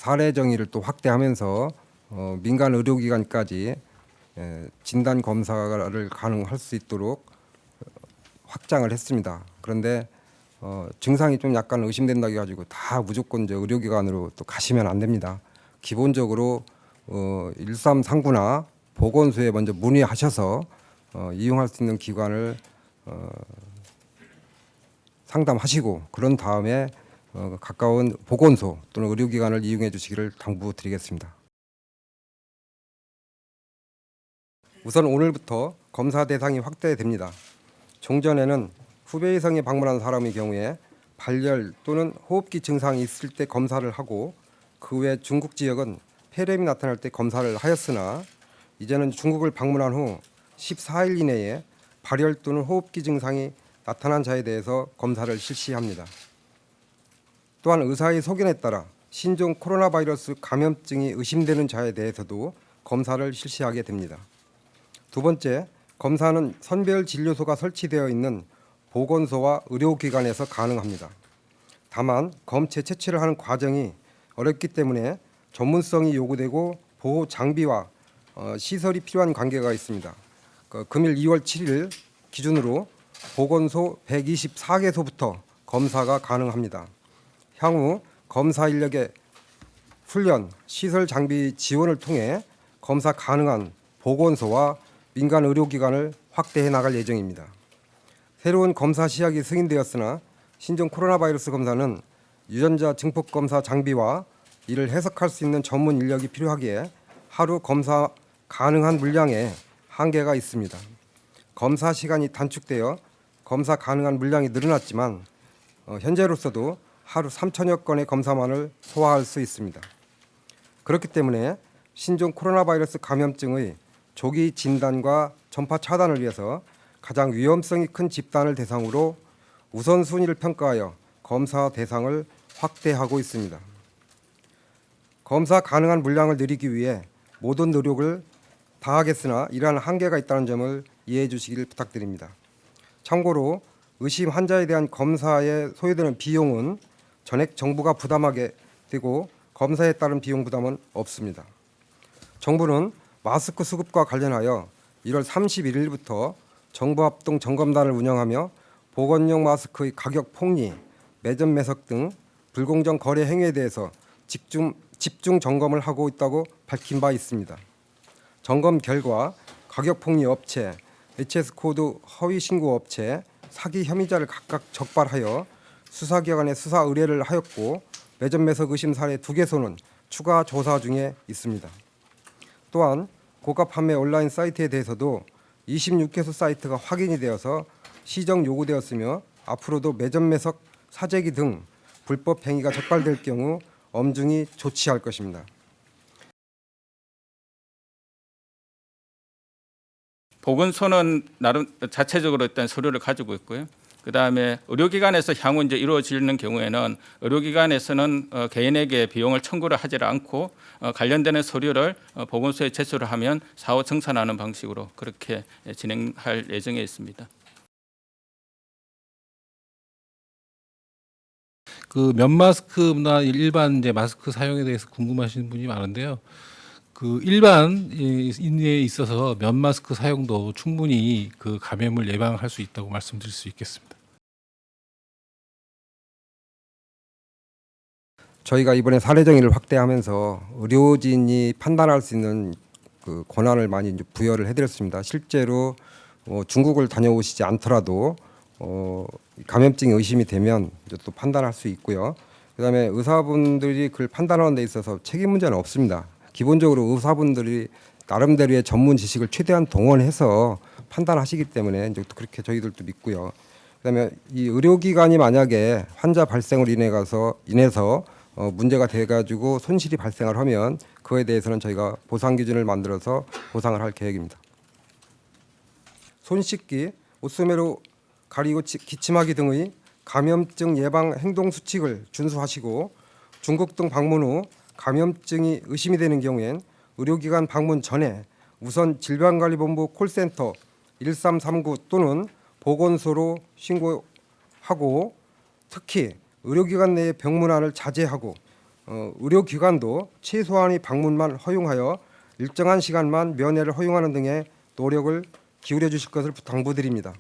사례 정의를 또 확대하면서 민간 의료기관까지 진단 검사를 가능할 수 있도록 확장을 했습니다. 그런데 증상이 좀 약간 의심된다고 해가지고 다 무조건 의료기관으로 또 가시면 안 됩니다. 기본적으로 1339나 보건소에 먼저 문의하셔서 이용할 수 있는 기관을 상담하시고 그런 다음에 가까운 보건소 또는 의료기관을 이용해 주시기를 당부드리겠습니다. 우선 오늘부터 검사 대상이 확대됩니다. 종전에는 후베이 성에 방문한 사람의 경우에 발열 또는 호흡기 증상이 있을 때 검사를 하고 그 외 중국 지역은 폐렴이 나타날 때 검사를 하였으나 이제는 중국을 방문한 후 14일 이내에 발열 또는 호흡기 증상이 나타난 자에 대해서 검사를 실시합니다. 또한 의사의 소견에 따라 신종 코로나 바이러스 감염증이 의심되는 자에 대해서도 검사를 실시하게 됩니다. 두 번째, 검사는 선별 진료소가 설치되어 있는 보건소와 의료기관에서 가능합니다. 다만 검체 채취를 하는 과정이 어렵기 때문에 전문성이 요구되고 보호 장비와 시설이 필요한 관계가 있습니다. 금일 2월 7일 기준으로 보건소 124개소부터 검사가 가능합니다. 향후 검사 인력의 훈련, 시설 장비 지원을 통해 검사 가능한 보건소와 민간 의료기관을 확대해 나갈 예정입니다. 새로운 검사 시약이 승인되었으나 신종 코로나 바이러스 검사는 유전자 증폭 검사 장비와 이를 해석할 수 있는 전문 인력이 필요하기에 하루 검사 가능한 물량에 한계가 있습니다. 검사 시간이 단축되어 검사 가능한 물량이 늘어났지만 현재로서도 하루 3천여 건의 검사만을 소화할 수 있습니다. 그렇기 때문에 신종 코로나 바이러스 감염증의 조기 진단과 전파 차단을 위해서 가장 위험성이 큰 집단을 대상으로 우선순위를 평가하여 검사 대상을 확대하고 있습니다. 검사 가능한 물량을 늘리기 위해 모든 노력을 다하겠으나 이러한 한계가 있다는 점을 이해해 주시길 부탁드립니다. 참고로 의심 환자에 대한 검사에 소요되는 비용은 전액 정부가 부담하게 되고 검사에 따른 비용 부담은 없습니다. 정부는 마스크 수급과 관련하여 1월 31일부터 정부 합동 점검단을 운영하며 보건용 마스크의 가격 폭리, 매점 매석 등 불공정 거래 행위에 대해서 집중 점검을 하고 있다고 밝힌 바 있습니다. 점검 결과 가격 폭리 업체, HS 코드 허위 신고 업체, 사기 혐의자를 각각 적발하여 수사기관에 수사 의뢰를 하였고 매점 매석 의심 사례 2개소는 추가 조사 중에 있습니다. 또한 고가 판매 온라인 사이트에 대해서도 26개소 사이트가 확인이 되어서 시정 요구되었으며 앞으로도 매점 매석, 사재기 등 불법 행위가 적발될 경우 엄중히 조치할 것입니다. 보건소는 나름 자체적으로 일단 서류를 가지고 있고요. 그다음에 의료기관에서 향후 이제 이루어지는 경우에는 의료기관에서는 개인에게 비용을 청구를 하지 않고 관련되는 서류를 보건소에 제출을 하면 사후 정산하는 방식으로 그렇게 진행할 예정에 있습니다. 그 면 마스크나 일반 이제 마스크 사용에 대해서 궁금하신 분이 많은데요. 그 일반인에 있어서 면 마스크 사용도 충분히 그 감염을 예방할 수 있다고 말씀드릴 수 있겠습니다. 저희가 이번에 사례 정의를 확대하면서 의료진이 판단할 수 있는 그 권한을 많이 이제 부여를 해드렸습니다. 실제로 중국을 다녀오시지 않더라도 감염증이 의심이 되면 이제 또 판단할 수 있고요. 그다음에 의사분들이 그걸 판단하는 데 있어서 책임 문제는 없습니다. 기본적으로 의사분들이 나름대로의 전문 지식을 최대한 동원해서 판단하시기 때문에 이제 또 그렇게 저희들도 믿고요. 그다음에 이 의료기관이 만약에 환자 발생으로 인해서 문제가 돼가지고 손실이 발생을 하면 그에 대해서는 저희가 보상 기준을 만들어서 보상을 할 계획입니다. 손 씻기, 옷소매로 가리고 기침하기 등의 감염증 예방 행동 수칙을 준수하시고 중국 등 방문 후 감염증이 의심이 되는 경우엔 의료기관 방문 전에 우선 질병관리본부 콜센터 1339 또는 보건소로 신고하고 특히 의료기관 내의 병문안을 자제하고 의료기관도 최소한의 방문만 허용하여 일정한 시간만 면회를 허용하는 등의 노력을 기울여 주실 것을 당부드립니다.